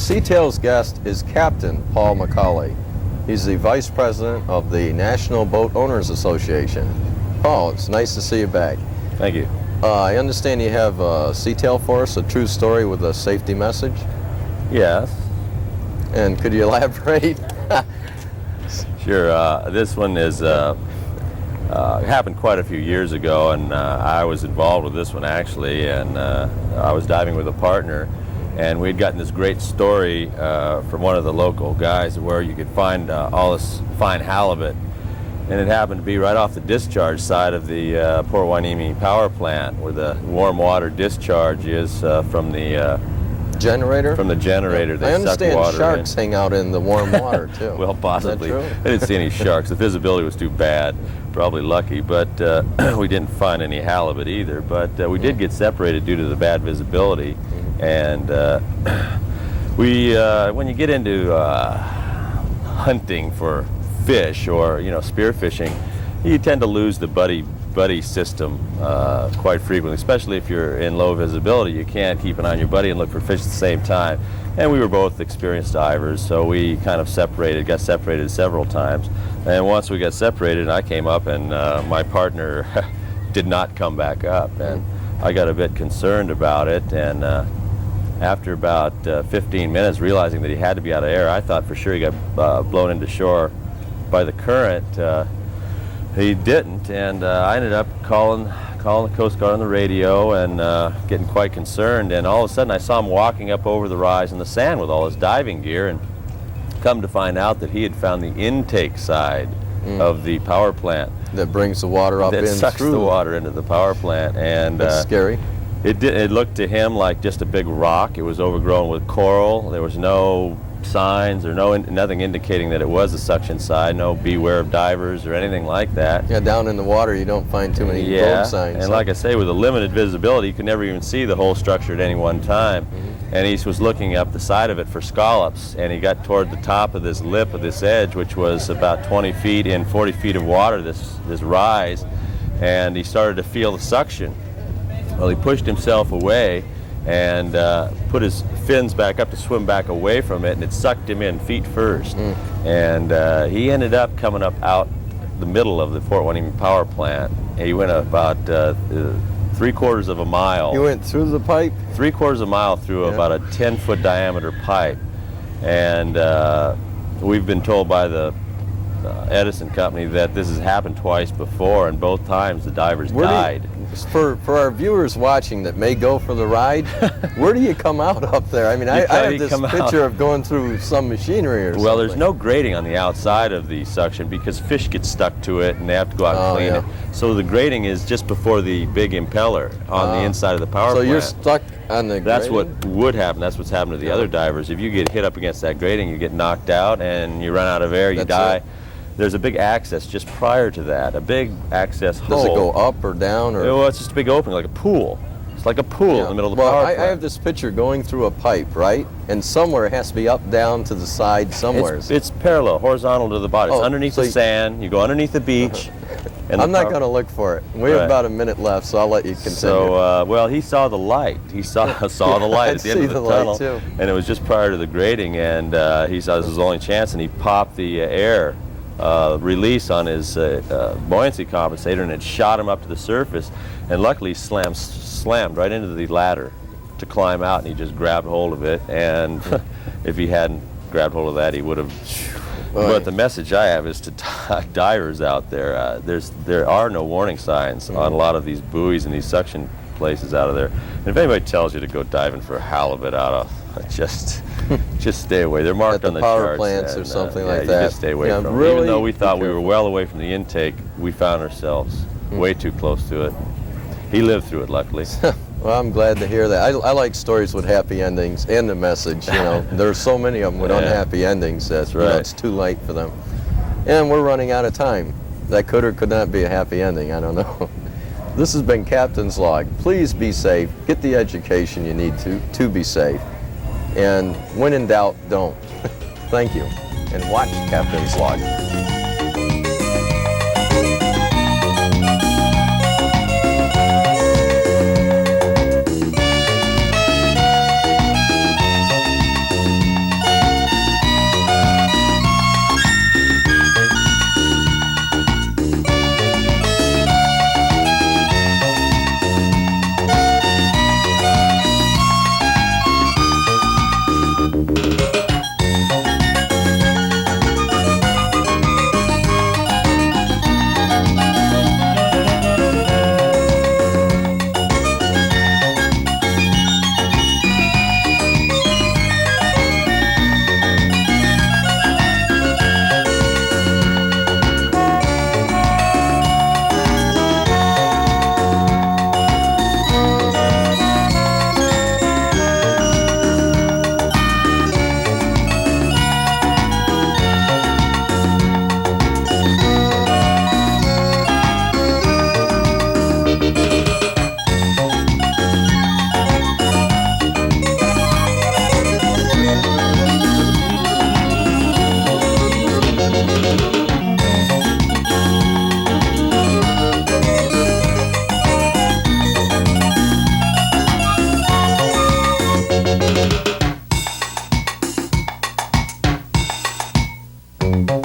Seatail's guest is Captain Paul McCauley. He's the Vice President of the National Boat Owners Association. Paul, it's nice to see you back. Thank you. I understand you have Seatail for us, a true story with a safety message. Yes. And could you elaborate? Sure. This one is happened quite a few years ago, and I was involved with this one actually, and I was diving with a partner, and we'd gotten this great story from one of the local guys where you could find all this fine halibut, and it happened to be right off the discharge side of the Port Hueneme power plant, where the warm water discharge is from the generator? From the generator. They I understand suck water sharks in. hang out in the warm water too. Well, possibly. Is that true? I didn't see any sharks. The visibility was too bad. Probably lucky, but we didn't find any halibut either. But we did get separated due to the bad visibility, and when you get into hunting for fish or spear fishing, you tend to lose the buddy system quite frequently, especially if you're in low visibility. You can't keep an eye on your buddy and look for fish at the same time. And we were both experienced divers, so we kind of got separated several times. And once we got separated, I came up, and my partner did not come back up, and I got a bit concerned about it. And after about 15 minutes, realizing that he had to be out of air, I thought for sure he got blown into shore by the current. He didn't, and I ended up calling the Coast Guard on the radio and getting quite concerned. And all of a sudden I saw him walking up over the rise in the sand with all his diving gear, and come to find out that he had found the intake side of the power plant. That brings the water up in through. That sucks the water into the power plant. And that's scary. It looked to him like just a big rock. It was overgrown with coral. There was no signs or nothing indicating that it was a suction side. No beware of divers or anything like that. Yeah, down in the water you don't find too many road signs. And like I say, with a limited visibility, you could never even see the whole structure at any one time. And he was looking up the side of it for scallops, and he got toward the top of this lip of this edge, which was about 20 feet in 40 feet of water, this rise, and he started to feel the suction. Well, he pushed himself away and put his fins back up to swim back away from it, and it sucked him in feet first. And he ended up coming up out the middle of the Port Hueneme power plant. And he went about 3/4 of a mile. You went through the pipe? 3/4 of a mile through about a 10-foot diameter pipe. And we've been told by the Edison company that this has happened twice before, and both times the divers died. For our viewers watching that may go for the ride, where do you come out up there? I mean, I have this picture of going through some machinery or something. Well, there's no grating on the outside of the suction because fish get stuck to it and they have to go out and clean it. So the grating is just before the big impeller on the inside of the power plant. So you're stuck on the grating? That's what would happen. That's what's happened to the other divers. If you get hit up against that grating, you get knocked out and you run out of air, you die. There's a big access just prior to that, a big access hole. Does it go up or down? Or? Well, it's just a big opening, like a pool. It's like a pool in the middle of the power plant. I have this picture going through a pipe, right? And somewhere it has to be up, down, to the side, somewhere. It's parallel, horizontal to the bottom. It's underneath the sand. You go underneath the beach. And I'm not going to look for it. We have about a minute left, so I'll let you continue. So, well, he saw the light. He saw the light at the end of the tunnel. Too. And it was just prior to the grating, and he saw this was his only chance, and he popped the air release on his buoyancy compensator, and it shot him up to the surface, and luckily slammed right into the ladder to climb out, and he just grabbed hold of it. And if he hadn't grabbed hold of that, he would have. But the message I have is to divers out there, there are no warning signs on a lot of these buoys and these suction places out of there. And if anybody tells you to go diving for a halibut out of, just stay away. They're marked on the power charts. plants or something like you that. Just stay away from them. Even though we thought we were well away from the intake, we found ourselves way too close to it. He lived through it, luckily. Well, I'm glad to hear that. I like stories with happy endings and the message. There's so many of them with unhappy endings that it's too late for them. And we're running out of time. That could or could not be a happy ending. I don't know. This has been Captain's Log. Please be safe. Get the education you need to be safe. And when in doubt, don't. Thank you. And watch Captain's Log. Bye.